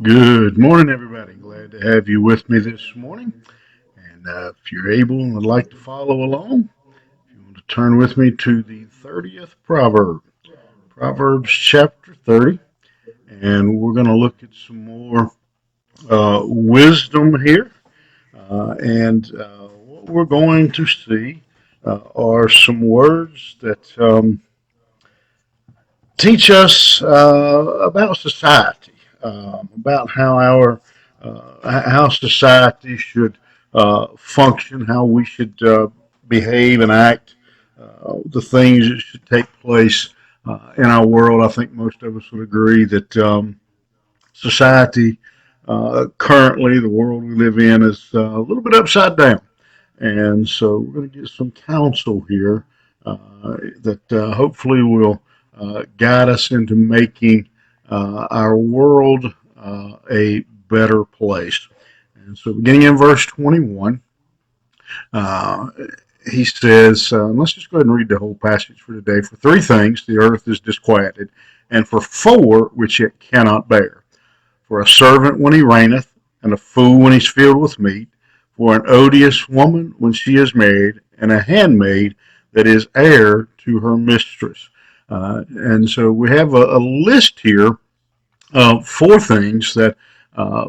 Good morning, everybody. Glad to have you with me this morning. And if you're able and would like to follow along, if you want to turn with me to the 30th proverb, Proverbs chapter 30. And we're going to look at some more wisdom here. And what we're going to see are some words that teach us about society, about how society should function, how we should behave and act, the things that should take place in our world. I think most of us would agree that society currently, the world we live in, is a little bit upside down. And so we're going to get some counsel here that hopefully will guide us into making our world a better place. And so, beginning in verse 21, uh, he says, let's just go ahead and read the whole passage for today. For three things the earth is disquieted, and for four which it cannot bear. For a servant when he reigneth, and a fool when he's filled with meat, for an odious woman when she is married, and a handmaid that is heir to her mistress. And so we have a list here of four things that,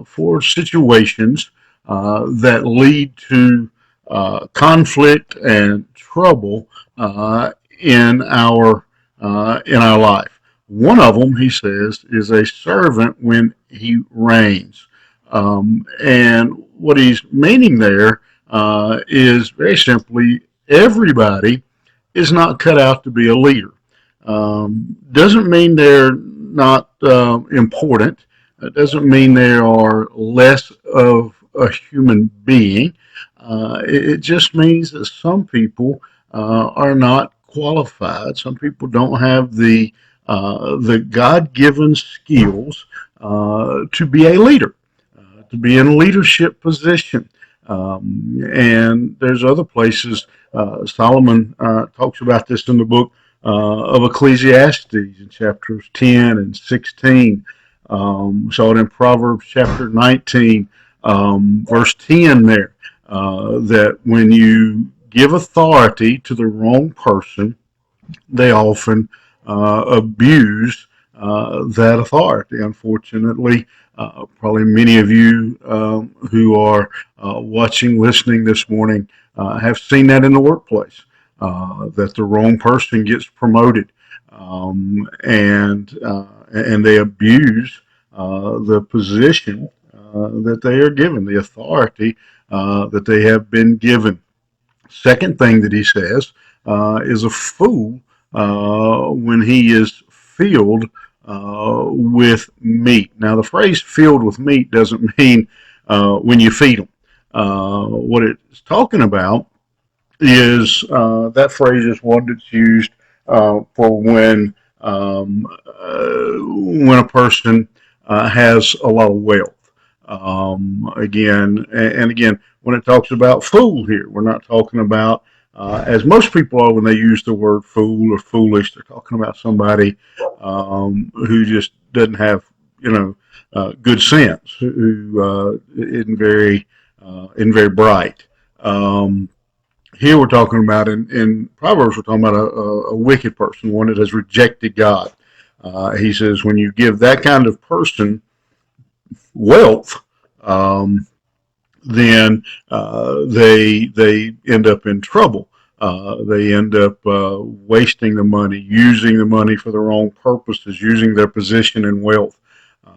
four situations that lead to conflict and trouble in our life. One of them, he says, is a servant when he reigns. And what he's meaning there is very simply everybody is not cut out to be a leader. Doesn't mean they're not important. It doesn't mean they are less of a human being. It just means that some people are not qualified. Some people don't have the God-given skills to be a leader, to be in a leadership position. And there's other places. Solomon talks about this in the book of Ecclesiastes in chapters 10 and 16. Saw it in Proverbs chapter 19, verse 10 there, that when you give authority to the wrong person, they often abuse that authority. Unfortunately, probably many of you who are watching, listening this morning have seen that in the workplace, that the wrong person gets promoted, and they abuse the position that they are given, the authority that they have been given. Second thing that he says is a fool when he is filled with meat. Now, the phrase filled with meat doesn't mean when you feed them. What it's talking about is that phrase is one that's used for when a person has a lot of wealth. Again, when it talks about fool here, we're not talking about, as most people are when they use the word fool or foolish, they're talking about somebody who just doesn't have, good sense, who isn't very bright. Here we're talking about in Proverbs, we're talking about a wicked person, one that has rejected God. He says when you give that kind of person wealth, um, then they end up in trouble. They end up wasting the money, using the money for the wrong purposes, using their position and wealth.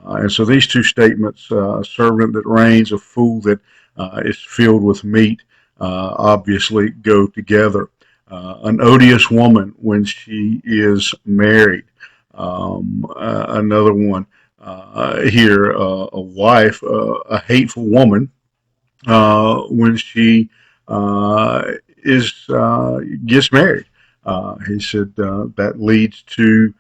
And so these two statements, a servant that reigns, a fool that is filled with meat, obviously go together. An odious woman when she is married. Another one here, a wife, a hateful woman when she is gets married. He said that leads to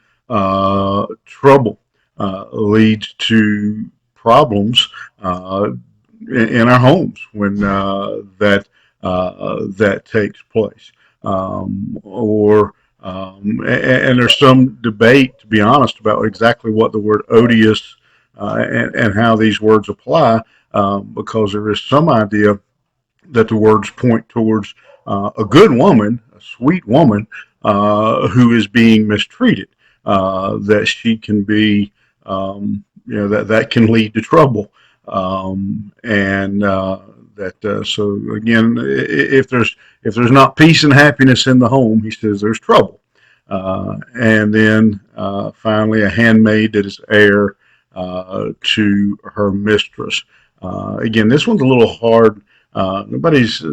trouble, leads to problems in our homes when that takes place. And there's some debate, to be honest, about exactly what the word odious and how these words apply, because there is some idea that the words point towards a good woman, a sweet woman, who is being mistreated. That she can be, that can lead to trouble, and that so again, if there's not peace and happiness in the home, he says there's trouble. And then finally, a handmaid that is heir to her mistress. Again, this one's a little hard. Nobody's.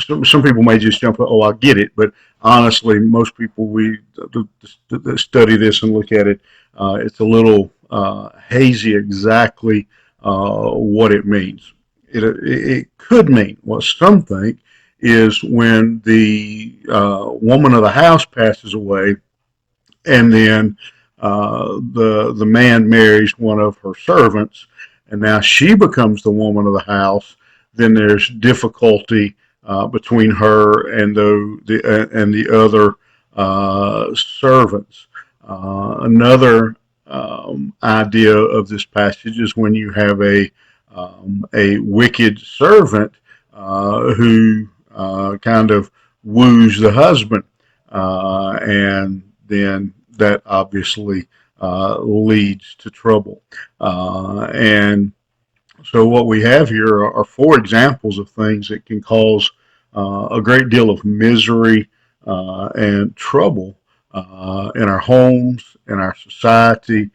Some people may just jump. Oh, I get it. But honestly, most people that study this and look at it, it's a little hazy exactly what it means. It could mean what some think is when the woman of the house passes away, and then the man marries one of her servants, and now she becomes the woman of the house. Then there's difficulty between her and the other servants. Another idea of this passage is when you have a wicked servant who kind of woos the husband, and then that obviously leads to trouble. And so what we have here are four examples of things that can cause a great deal of misery and trouble in our homes, in our society,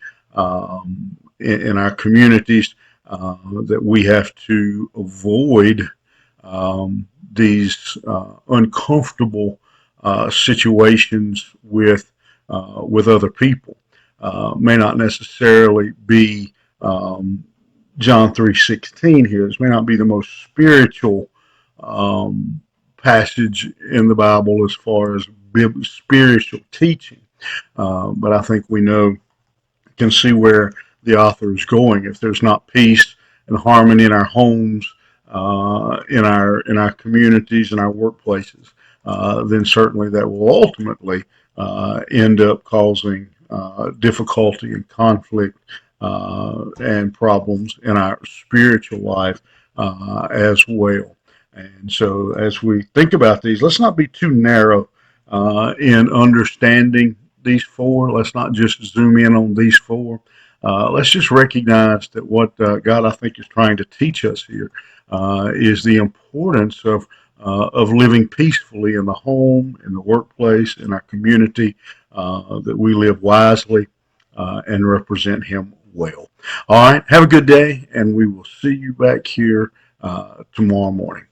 in our communities, that we have to avoid these uncomfortable situations with other people. May not necessarily be John 3:16 here. This may not be the most spiritual passage in the Bible as far as spiritual teaching, but I think we can see where the author is going. If there's not peace and harmony in our homes, in our communities, in our workplaces, then certainly that will ultimately end up causing difficulty and conflict and problems in our spiritual life as well. And so, as we think about these, let's not be too narrow in understanding these four. Let's not just zoom in on these four. Let's just recognize that what God, I think, is trying to teach us here is the importance of living peacefully in the home, in the workplace, in our community, that we live wisely and represent Him well. All right, have a good day, and we will see you back here tomorrow morning.